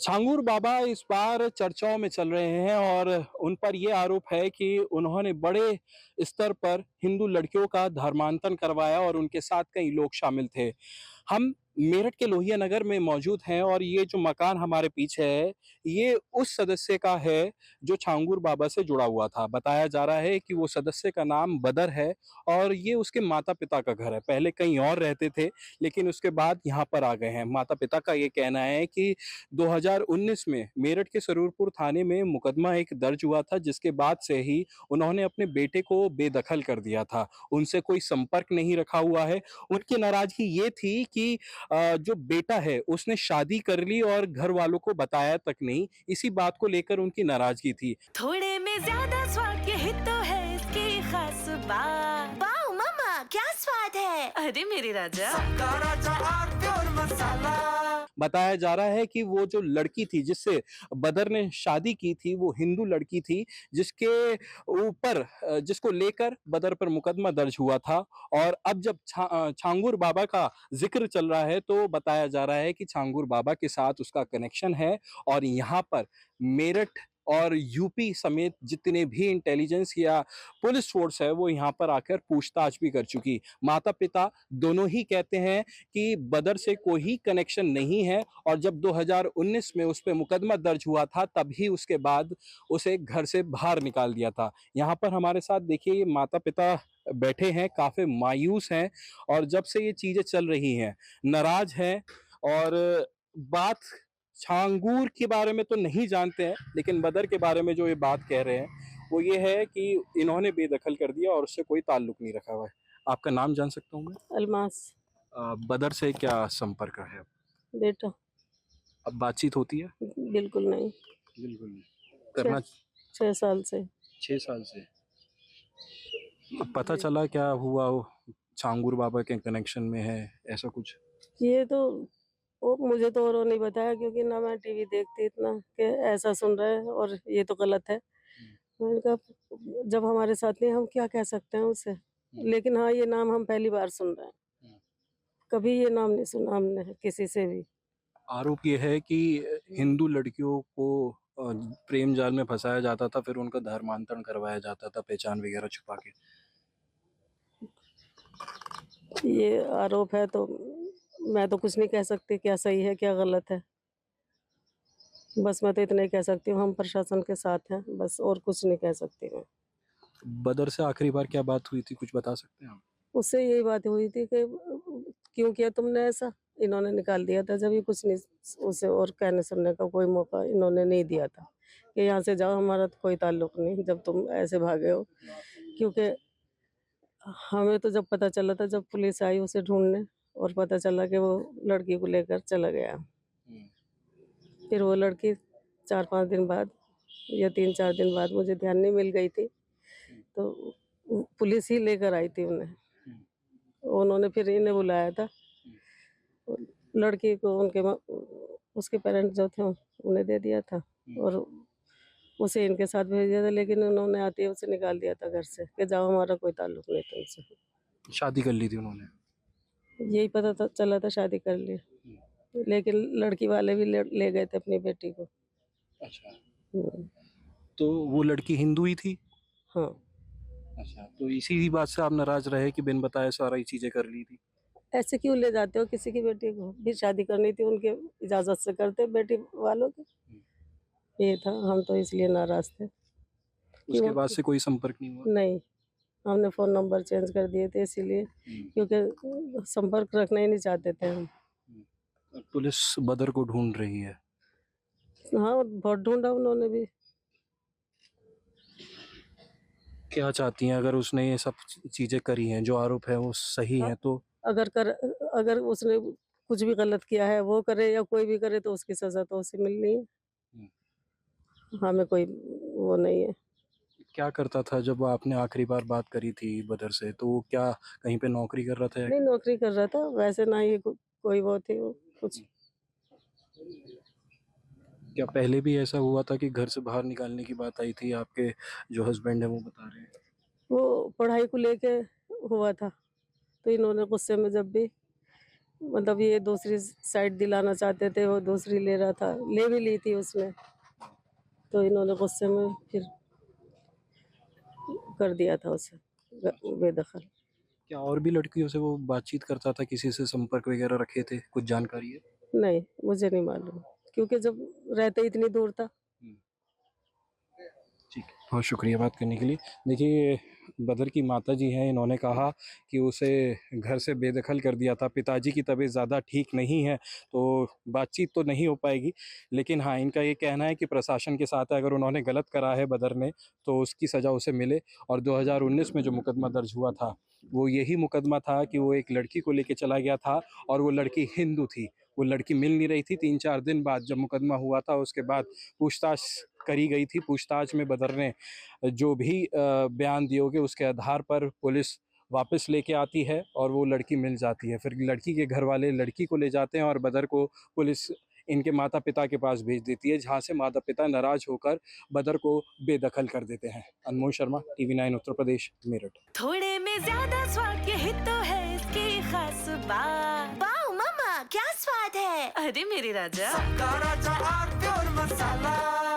छांगुर बाबा इस बार चर्चाओं में चल रहे हैं और उन पर ये आरोप है कि उन्होंने बड़े स्तर पर हिंदू लड़कियों का धर्मांतरण करवाया और उनके साथ कई लोग शामिल थे। हम मेरठ के लोहिया नगर में मौजूद हैं और ये जो मकान हमारे पीछे है, ये उस सदस्य का है जो छांगुर बाबा से जुड़ा हुआ था। बताया जा रहा है कि वो सदस्य का नाम बदर है और ये उसके माता-पिता का घर है। पहले कहीं और रहते थे, लेकिन उसके बाद यहाँ पर आ गए हैं। माता-पिता का ये कहना है कि 2019 में मेरठ के सरूरपुर थाने में मुकदमा एक दर्ज हुआ था, जिसके बाद से ही उन्होंने अपने बेटे को बेदखल कर दिया था। उनसे कोई संपर्क नहीं रखा हुआ है। उनकी नाराज़गी ये थी कि जो बेटा है उसने शादी कर ली और घर वालों को बताया तक नहीं। इसी बात को लेकर उनकी नाराज़गी थी। थोड़े में ज्यादा स्वाद यही तो है इसकी खास बात। वाओ मम्मा, क्या स्वाद है। अरे मेरे राजा, सबका राजा आरती और मसाला। बताया जा रहा है कि वो जो लड़की थी जिससे बदर ने शादी की थी, वो हिंदू लड़की थी जिसके ऊपर जिसको लेकर बदर पर मुकदमा दर्ज हुआ था। और अब जब छांगुर बाबा का ज़िक्र चल रहा है तो बताया जा रहा है कि छांगुर बाबा के साथ उसका कनेक्शन है और यहाँ पर मेरठ और यूपी समेत जितने भी इंटेलिजेंस या पुलिस फ़ोर्स है वो यहाँ पर आकर पूछताछ भी कर चुकी। माता-पिता दोनों ही कहते हैं कि बदर से कोई कनेक्शन नहीं है और जब 2019 में उस पे मुकदमा दर्ज हुआ था तभी उसके बाद उसे घर से बाहर निकाल दिया था। यहाँ पर हमारे साथ देखिए ये माता-पिता बैठे हैं, काफ़ी मायूस हैं और जब से ये चीज़ें चल रही हैं, नाराज़ हैं और बात छांगूर के बारे में तो नहीं जानते हैं, लेकिन बदर के बारे में जो ये बात कह रहे हैं, वो ये है कि इन्होंने बेदखल कर दिया और उससे कोई ताल्लुक नहीं रखा हुआ है। आपका नाम जान सकता हूँ मैं? अलमास। बदर से क्या संपर्क है अब? बेटा। अब बातचीत होती है? बिल्कुल नहीं। बिल्कुल नहीं। करना 6 साल से। 6 साल से। अब पता चला क्या हुआ वो छांगुर बाबा के कनेक्शन में है, ऐसा कुछ? ये तो वो मुझे तो और नहीं बताया, क्योंकि ना मैं टीवी देखती इतना कि ऐसा सुन रहे हैं और ये तो गलत है। मैंने कहा जब हमारे साथ नहीं, हम क्या कह सकते हैं उसे। लेकिन हाँ, ये नाम हम पहली बार सुन रहे हैं। कभी ये नाम नहीं सुना हमने किसी से भी। आरोप ये है कि हिंदू लड़कियों को प्रेम जाल में फँसाया जाता था, फिर उनका धर्मांतरण करवाया जाता था पहचान वगैरह छुपा के। ये आरोप है तो मैं तो कुछ नहीं कह सकती क्या सही है क्या गलत है। बस मैं तो इतना ही कह सकती हूँ हम प्रशासन के साथ हैं, बस और कुछ नहीं कह सकती मैं। बदर से आखिरी बार क्या बात हुई थी, कुछ बता सकते हैं आप? उससे यही बात हुई थी कि क्यों किया तुमने ऐसा। इन्होंने निकाल दिया था जब, ये कुछ नहीं उसे और कहने सुनने का कोई मौका इन्होंने नहीं दिया था कि यहाँ से जाओ, हमारा तो कोई ताल्लुक नहीं जब तुम ऐसे भागे हो। क्योंकि हमें तो जब पता चला था, जब पुलिस आई उसे ढूंढने और पता चला कि वो लड़की को लेकर चला गया। फिर वो लड़की 4-5 दिन बाद या 3-4 दिन बाद मुझे ध्यान नहीं मिल गई थी, तो पुलिस ही लेकर आई थी उन्हें। उन्होंने फिर इन्हें बुलाया था। लड़की को उसके पेरेंट्स जो थे उन्हें दे दिया था और उसे इनके साथ भेज दिया था, लेकिन उन्होंने आते ही उसे निकाल दिया था घर से कि जाओ, हमारा कोई ताल्लुक नहीं तुमसे। शादी कर ली थी उन्होंने? यही पता था, चला था शादी कर ली, लेकिन लड़की वाले भी ले गए थे अपनी बेटी को। अच्छा। हम्म, तो वो लड़की हिंदू ही थी? हाँ। अच्छा, तो इसी ही बात से आप नाराज रहे कि बिन बताए सारी चीजें कर ली थी? ऐसे क्यों ले जाते हो किसी की बेटी को, भी शादी करनी थी उनके इजाजत से करते बेटी वालों की। ये था, हम तो इसलिए नाराज थे कि उसके वो बाद से कोई संपर्क नहीं हुआ? नहीं, हमने फ़ोन नंबर चेंज कर दिए थे इसीलिए, क्योंकि संपर्क रखना ही नहीं चाहते थे हम। पुलिस बदर को ढूंढ रही है। हाँ, बहुत ढूंढा उन्होंने भी। क्या चाहती हैं अगर उसने ये सब चीजें करी हैं, जो आरोप है वो सही है तो? अगर उसने कुछ भी गलत किया है, वो करे या कोई भी करे, तो उसकी सजा तो उसे मिलनी है। हमें कोई वो नहीं है। क्या करता था जब आपने आखिरी बार बात करी थी बदर से, तो वो क्या कहीं पे नौकरी कर रहा था या नहीं, नौकरी कर रहा था वैसे, ना ही कोई वो थी वो कुछ। क्या पहले भी ऐसा हुआ था कि घर से बाहर निकालने की बात आई थी? आपके जो हस्बैंड है वो बता रहे हैं। वो पढ़ाई को लेके हुआ था, तो इन्होंने गुस्से में जब भी मतलब ये दूसरी साइड दिलाना चाहते थे, वो दूसरी ले रहा था, ले भी ली थी उसने, तो इन्होंने गुस्से में फिर कर दिया था उसे बेदखल। क्या और भी लड़कियों से वो बातचीत करता था, किसी से संपर्क वगैरह रखे थे, कुछ जानकारी है? नहीं, मुझे नहीं मालूम, क्योंकि जब रहते इतनी दूर था। ठीक है, बहुत शुक्रिया बात करने के लिए। देखिए, बदर की माता जी हैं, इन्होंने कहा कि उसे घर से बेदखल कर दिया था, पिताजी की तबीयत ज़्यादा ठीक नहीं है, तो बातचीत तो नहीं हो पाएगी। लेकिन हाँ, इनका ये कहना है कि प्रशासन के साथ है, अगर उन्होंने गलत करा है बदर ने, तो उसकी सज़ा उसे मिले। और 2019 में जो मुकदमा दर्ज हुआ था, वो यही मुकदमा था कि वो एक लड़की को लेके चला गया था और वो लड़की हिंदू थी। वो लड़की मिल नहीं रही थी। 3-4 दिन बाद जब मुकदमा हुआ था, उसके बाद पूछताछ करी गई थी। पूछताछ में बदर ने जो भी बयान दिए उसके आधार पर पुलिस वापस लेके आती है और वो लड़की मिल जाती है। फिर लड़की के घर वाले लड़की को ले जाते हैं और बदर को पुलिस इनके माता पिता के पास भेज देती है, जहाँ से माता पिता नाराज होकर बदर को बेदखल कर देते हैं। अनमोल शर्मा, TV9 उत्तर प्रदेश, मेरठ। थोड़े में ज्यादा स्वाद यही तो है इसकी खास बात। वाओ मामा, क्या स्वाद है? अरे मेरे राजा, सबका राजा आरती और मसाला